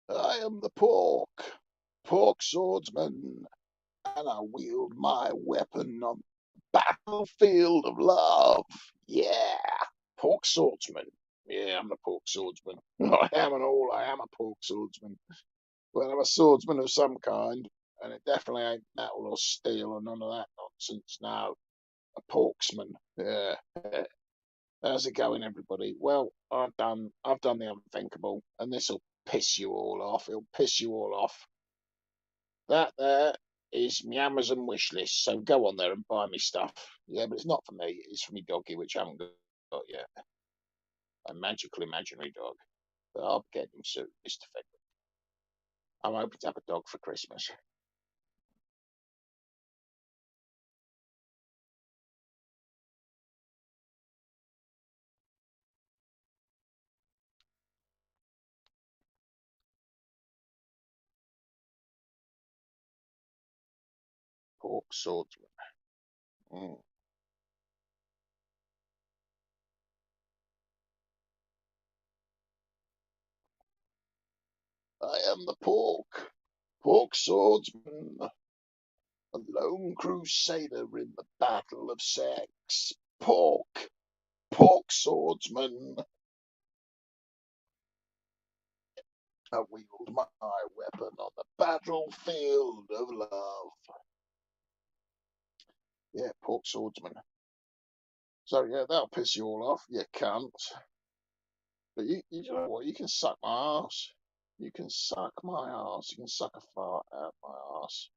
I am the Pork Swordsman, and I wield my weapon on the battlefield of love. Yeah, Pork Swordsman. Yeah, I'm the Pork Swordsman. I am and all. I am a Pork Swordsman. Well, I'm a swordsman of some kind, and it definitely ain't metal or steel or none of that nonsense. No, a porksman. Yeah. How's it going, everybody? Well, I've done the unthinkable, and this'll piss you all off. It'll piss you all off. That there is my Amazon wish list, so go on there and buy me stuff. Yeah, but it's not for me. It's for me doggy, which I haven't got yet. A magical imaginary dog. But I'll get him soon, Mr. Federick. I'm hoping to have a dog for Christmas. Pork swordsman. Mm. I am the Pork swordsman, a lone crusader in the battle of sex. Pork swordsman. I wield my weapon on the battlefield of love. Yeah, Pork Swordsman. So yeah, that'll piss you all off, you cunt. But you know what? You can suck my ass. You can suck my ass. You can suck a fart out my ass.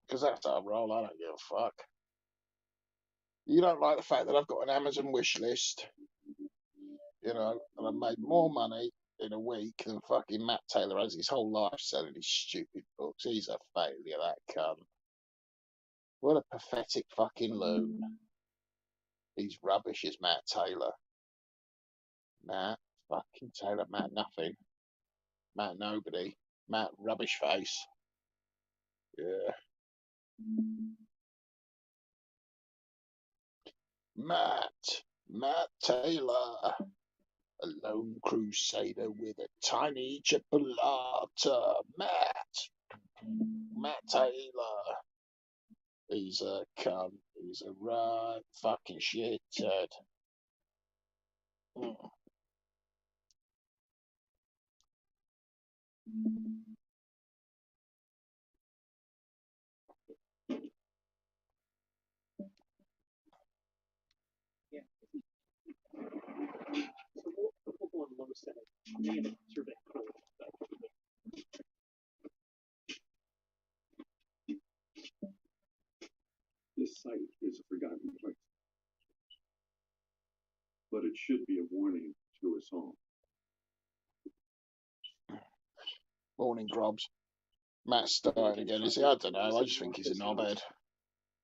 Because that's how I roll. I don't give a fuck. You don't like the fact that I've got an Amazon wish list, you know, and I've made more money in a week than fucking Matt Taylor has his whole life selling his stupid books. He's a failure, that cunt. What a pathetic fucking loon. He's rubbish as Matt Taylor. Matt fucking Taylor. Matt nothing. Matt nobody. Matt rubbish face. Yeah. Matt Taylor. A lone crusader with a tiny chipolata. Matt Taylor. He's a cunt. He's a right fucking shithead. Mm. This site is a forgotten place, but it should be a warning to us all. Morning, Grobs. Matt's starting again, is he? I don't know. I just think he's a knobhead.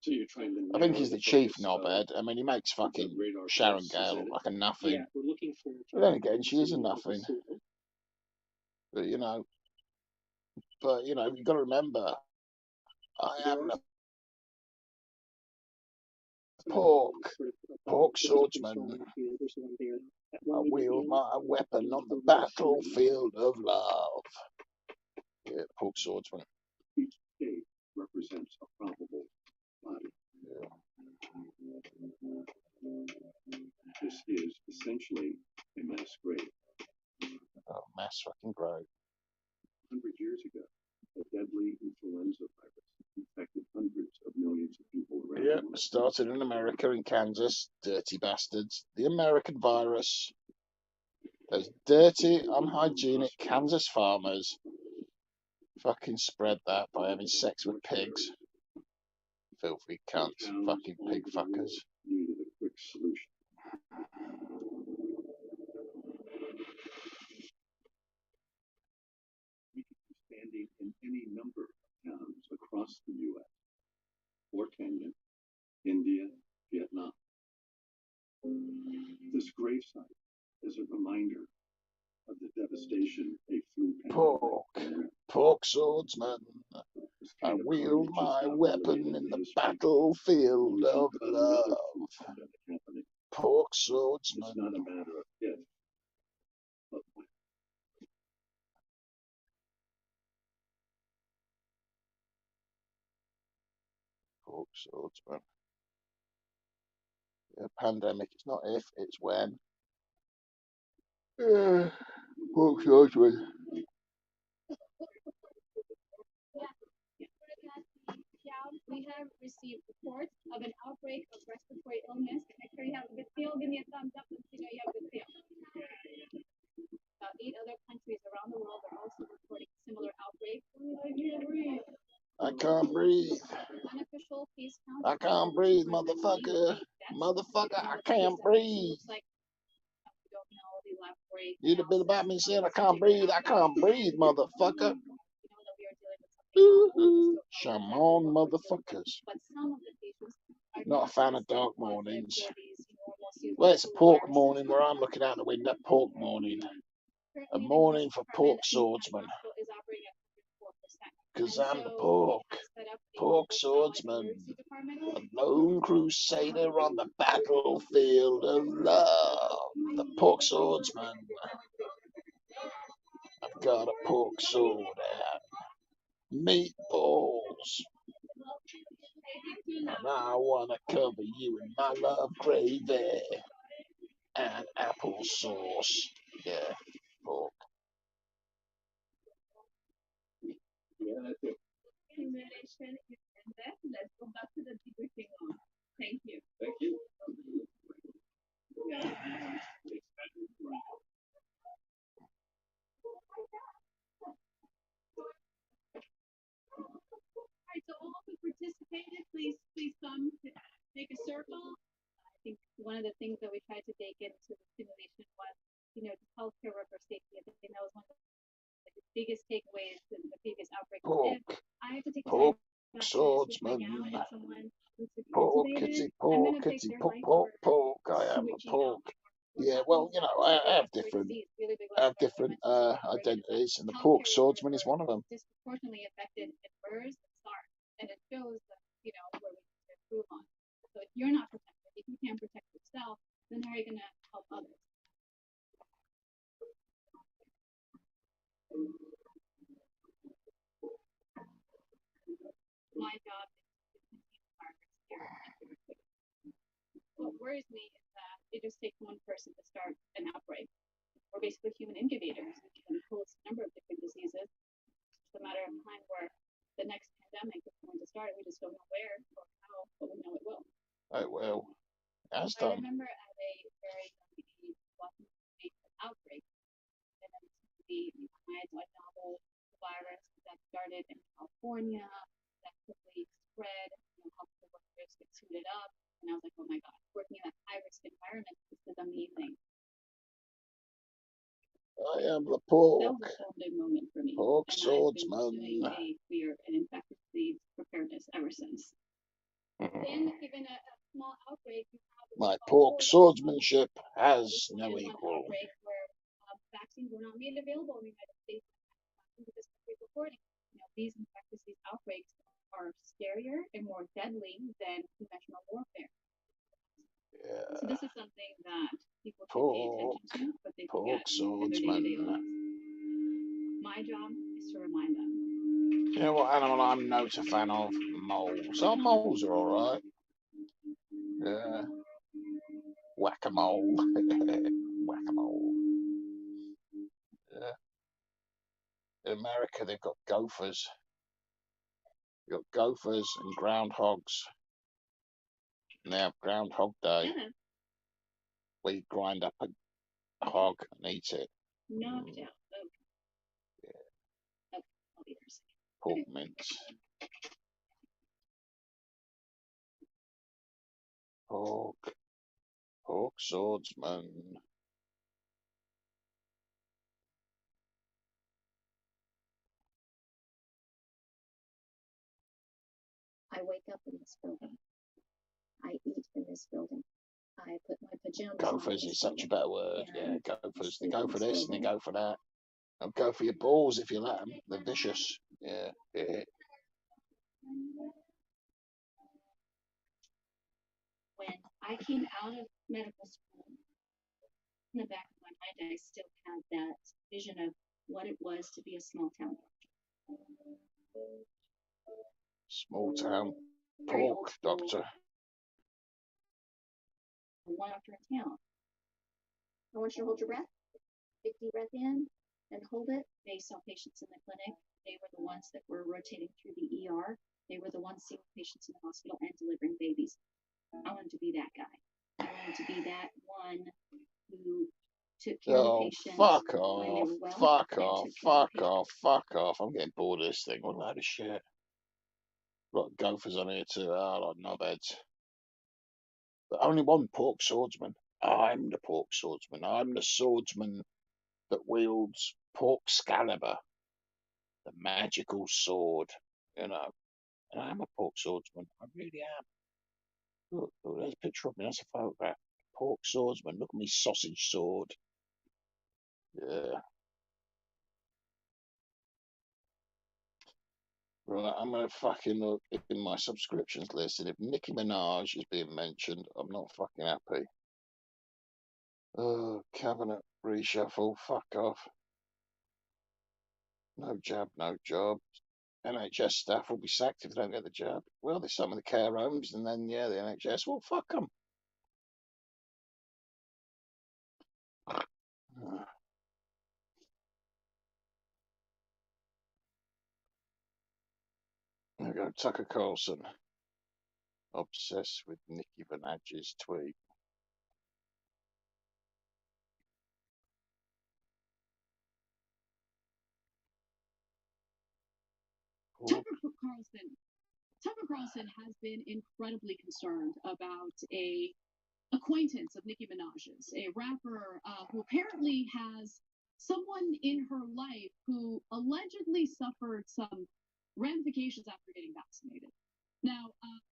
So you're trying to I think he's the chief knobhead. I mean, he makes fucking Sharon Gale look like a nothing. But then again, she is a nothing. But you know, you've got to remember, I am the pork swordsman. I wield my weapon on the battlefield of love. Yeah, pork swordsman. Each state represents a probable body. Yeah. This is essentially a mass grave. Oh, mass fucking grave. 100 years ago, a deadly influenza virus infected hundreds of millions of people around the world. Started in America, in Kansas. Dirty bastards. The American virus. Those dirty, unhygienic Kansas farmers fucking spread that by having sex with pigs. Filthy cunts. Fucking pig fuckers. Needed a quick solution. We could be standing in any number of towns across the U.S. or Kenya, India, Vietnam. This gravesite is a reminder of the devastation a flu pandemic. Pork swordsman. I wield my weapon in the battlefield of love. Pork swordsman. It's not a matter of if, but when. Swordsman. Yeah, pandemic. It's not if, it's when. Yeah. Pork Swordsman. We have received reports of an outbreak of respiratory illness. Make sure you have a good feel. Give me a thumbs up and you know you have a good feel. About 8 other countries around the world are also reporting similar outbreaks. I can't breathe. Unofficial case count. I can't breathe, motherfucker. Motherfucker, I can't breathe. Like we don't know the left break. You'd have been about me saying I can't breathe. I can't breathe, motherfucker. Shaman motherfuckers. Not a fan of dark mornings. Well, it's a pork morning where I'm looking out the window. Pork morning. A morning for Pork Swordsman. Because I'm the pork. Pork Swordsman. A lone crusader on the battlefield of love. The Pork Swordsman. I've got a pork sword and meatballs. And I want to cover you in my love gravy and applesauce. Yeah, pork. Let's go back to the debriefing room. Thank you. Thank you. Alright, so all who participated, please come to make a circle. I think one of the things that we tried to bake into the simulation was, just healthcare worker safety. I think that was one of the biggest takeaways in the previous outbreak. Pork. I have to take Pork time Swordsman. Pork, kitty, pork, kitty, pork, pork, pork. I am a pork. Yeah, well, I have different identities, and the Pork Swordsman is one of them. Disproportionately affected in MERS and SARS, and it shows that where we need to improve on. So if you're not protected, if you can't protect yourself, then how are you going to help others? My job is to continue progress here. What worries me is that it just takes one person to start an outbreak. We're basically human incubators. We can host a number of different diseases. It's just a matter of time where the next pandemic is going to start. We just don't know where or how, but we know it will. It will. As I done. remember at a very young age watching an outbreak, and then the novel virus that started in California, that quickly spread, healthcare workers get suited up, and I was like, oh my God, working in a high-risk environment, this is amazing. I am the pork. That was a founding moment for me. Pork and Swordsman. I've been doing a fear and infectious disease preparedness ever since. Then, given a small outbreak, you have My pork swordsmanship has no equal. Outbreak where vaccines were not made available in the United States with this country reporting. These infectious disease outbreaks are scarier and more deadly than conventional warfare. Yeah. So this is something that people should pay attention to, but they forget in their day-to-day lives. My job is to remind them. You know what animal I'm not a fan of? Moles. Oh, moles are alright. Yeah. Whack-a-mole. Whack-a-mole. Yeah. In America, they've got gophers. You've got gophers and groundhogs. And they have Groundhog Day. Where you grind up a hog and eat it. Knocked out. Okay. Yeah. Okay, I'll be there a second. Pork mince. Pork Swordsman. I wake up in this building. I eat in this building. I put my pajamas Gophers on is such a better word. Yeah, gophers. They go for this and they building. go for that. They'll go for your balls if you let them. They're vicious. Yeah. Yeah. When I came out of medical school, in the back of my mind, I still had that vision of what it was to be a small town doctor. Small town Very old Pork school. doctor. One doctor in town. I want you to hold your breath. Big deep breath in and hold it. They saw patients in the clinic. They were the ones that were rotating through the ER. They were the ones seeing patients in the hospital and delivering babies. I wanted to be that guy. I wanted to be that one who took care of the patient Fuck when they off. were well. Fuck and off. took care of the Fuck patient. off. Fuck off. I'm getting bored of this thing. What a load of shit. Got gophers on here too. Oh, like knobheads. But only one pork swordsman. I'm the pork swordsman. I'm the swordsman that wields Porkscalibur, the magical sword. You know, and I'm a pork swordsman. I really am. Look, there's a picture of me. That's a photograph. Pork swordsman. Look at me sausage sword. Yeah. Right, I'm gonna fucking look in my subscriptions list, and if Nicki Minaj is being mentioned, I'm not fucking happy. Oh, cabinet reshuffle. Fuck off. No jab, no job. NHS staff will be sacked if they don't get the jab. Well, there's some in the care homes, and then, yeah, the NHS. Well, fuck them. There we go. Tucker Carlson. Obsessed with Nicki Minaj's tweet. Tucker Carlson has been incredibly concerned about a acquaintance of Nicki Minaj's, a rapper who apparently has someone in her life who allegedly suffered some ramifications after getting vaccinated. Now,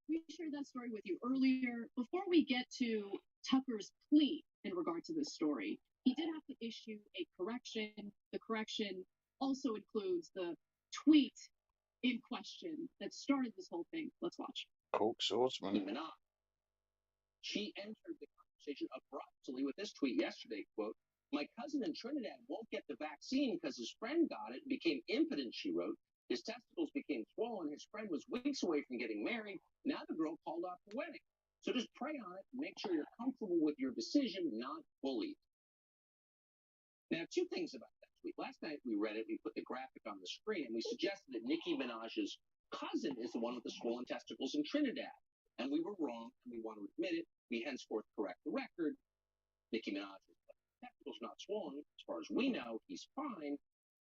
we shared that story with you earlier. Before we get to Tucker's plea in regard to this story, he did have to issue a correction. The correction also includes the tweet in question that started this whole thing. Let's watch. Pork Swordsman. She entered the conversation abruptly with this tweet yesterday, quote, "My cousin in Trinidad won't get the vaccine because his friend got it and became impotent," she wrote. "His testicles became swollen. His friend was weeks away from getting married. Now the girl called off the wedding. So just pray on it and make sure you're comfortable with your decision, not bullied." Now, two things about that tweet. Last night we read it, we put the graphic on the screen, and we suggested that Nicki Minaj's cousin is the one with the swollen testicles in Trinidad. And we were wrong, and we want to admit it. We henceforth correct the record. Nicki Minaj's testicles not swollen. As far as we know, he's fine.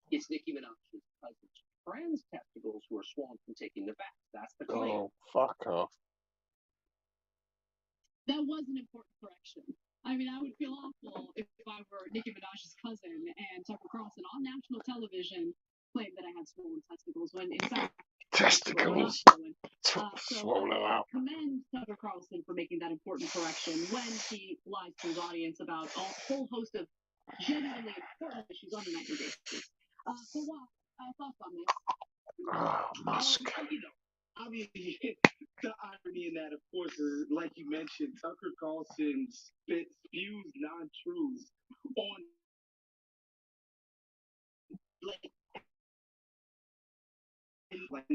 It's Nicki Minaj's cousin's friend's testicles who are swollen from taking the vax. That's the claim. Oh, fuck off. That was an important correction. I mean, I would feel awful if I were Nicki Minaj's cousin and Tucker Carlson on national television claimed that I had swollen testicles when in fact testicles swollen out. I commend Tucker Carlson for making that important correction when he lies to his audience about a whole host of genuinely important issues on a nightly basis. So what thoughts on this? Oh, Musk. You know, I mean, the irony in that, of course, is like you mentioned, Tucker Carlson spews non-truths on like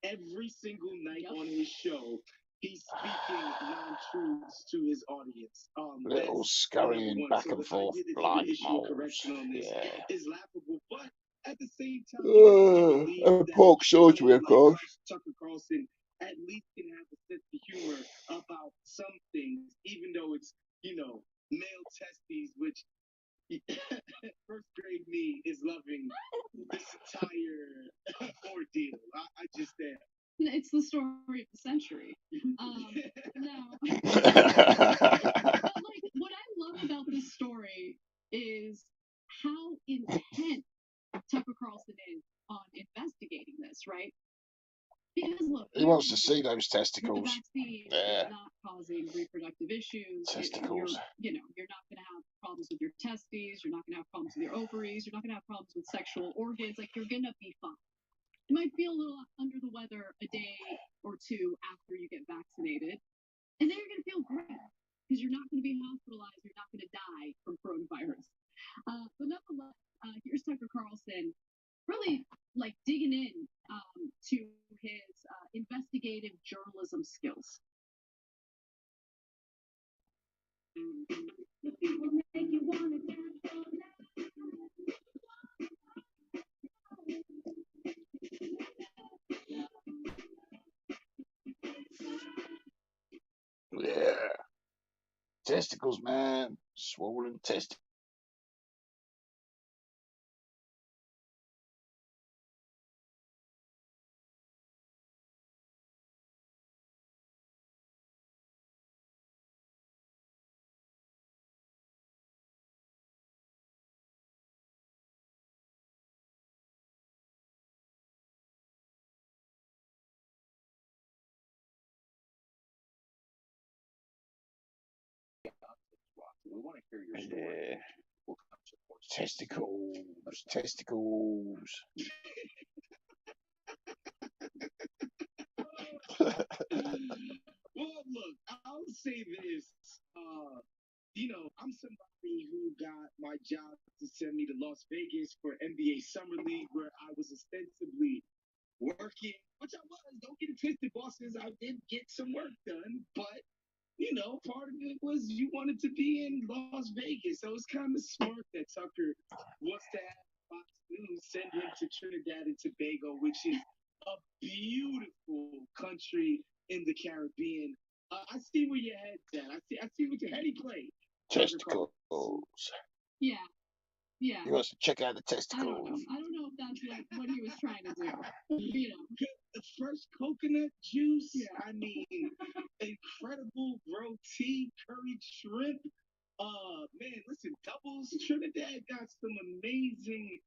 every single night on his show. He's speaking non-truths to his audience. Little scurrying back and forth blind moles. Yeah. Is laughable, but at the same time, Pork Swordsman, of course. Tucker Carlson at least can have a sense of humor about some things, even though it's, male testes, which first grade me is loving this entire ordeal. I just am. It's the story of the century. But what I love about this story is how intent Tucker Carlson is on investigating this, right? Because look, he wants to see those testicles. The vaccine is not causing reproductive issues. Testicles. You're not going to have problems with your testes. You're not going to have problems with your ovaries. You're not going to have problems with sexual organs. Like, you're going to be fine. You might feel a little under the weather a day or two after you get vaccinated, and then you're going to feel great because you're not going to be hospitalized. You're not going to die from coronavirus. But nonetheless, here's Tucker Carlson really digging in to his investigative journalism skills. Yeah. Testicles, man. Swollen testicles. We want to hear your story. Yeah. Testicles. Testicles. Well, look, I'll say this. I'm somebody who got my job to send me to Las Vegas for NBA Summer League, where I was ostensibly working, which I was. Don't get it twisted, bosses. I did get some work done, but part of it was you wanted to be in Las Vegas. So it's kind of smart that Tucker wants to have Fox News send him to Trinidad and Tobago, which is a beautiful country in the Caribbean. I see where your head's at. I see what your heady play. Testicles. Yeah. Yeah. He wants to check out the I testicles. don't know if that's what he was trying to do. The fresh coconut juice. Yeah. I mean, incredible roti, curried shrimp. Man, listen, doubles. Trinidad got some amazing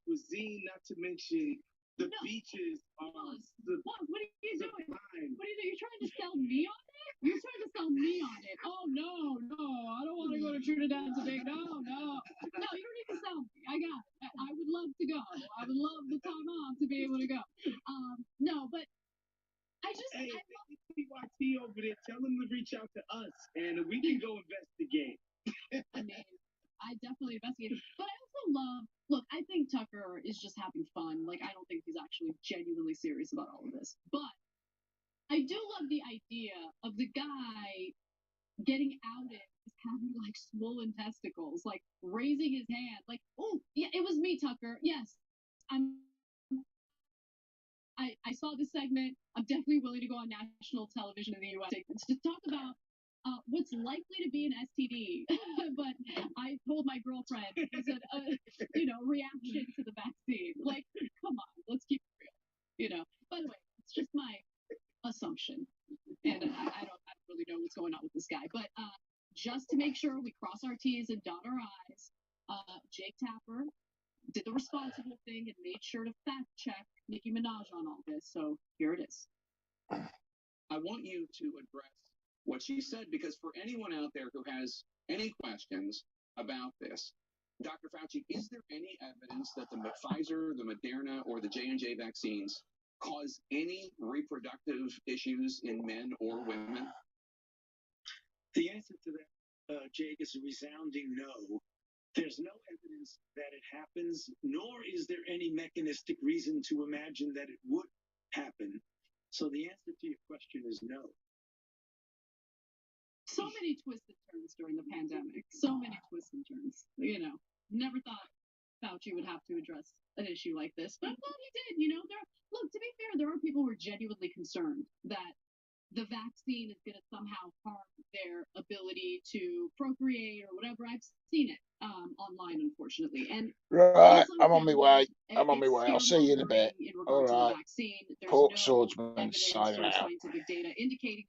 cuisine. Not to mention the beaches. What are you doing? What are you doing? You're trying to sell me on it? You're trying to sell me on it. Oh no, I don't want to go to Trinidad today. No, you don't need to sell me. I got it. I would love to go. I would love the time off to be able to go. No, but I love TYT over there. Tell him to reach out to us, and we can go investigate. I mean, I definitely investigate. But I also love. Look, I think Tucker is just having fun. Like, I don't think he's actually genuinely serious about all of this. But I do love the idea of the guy getting outed as having like swollen testicles, like raising his hand, like, oh yeah, it was me, Tucker. Yes, I saw this segment. I'm definitely willing to go on national television in the U.S. to talk about what's likely to be an STD. But I told my girlfriend it was a reaction to the vaccine. Like, come on, let's keep it real. By the way, it's just my assumption, and I don't really know what's going on with this guy. But just to make sure we cross our T's and dot our I's, Jake Tapper did the responsible thing and made sure to fact check Nicki Minaj on all this. So here it is. I want you to address what she said, because for anyone out there who has any questions about this, Dr. Fauci, is there any evidence that the Pfizer, the Moderna, or the J&J vaccines cause any reproductive issues in men or women? The answer to that, Jake, is a resounding no. There's no evidence that it happens, nor is there any mechanistic reason to imagine that it would happen. So the answer to your question is no. So many twists and turns during the pandemic. So many twists and turns. Never thought Fauci would have to address an issue like this, but I'm glad he did. Look, to be fair, there are people who are genuinely concerned that the vaccine is going to somehow harm their ability to procreate or whatever. I've seen it online, unfortunately. And right, I'm on my way. I'll see you in a bit. All right. Pork Swordsman signing out. Scientific data indicating that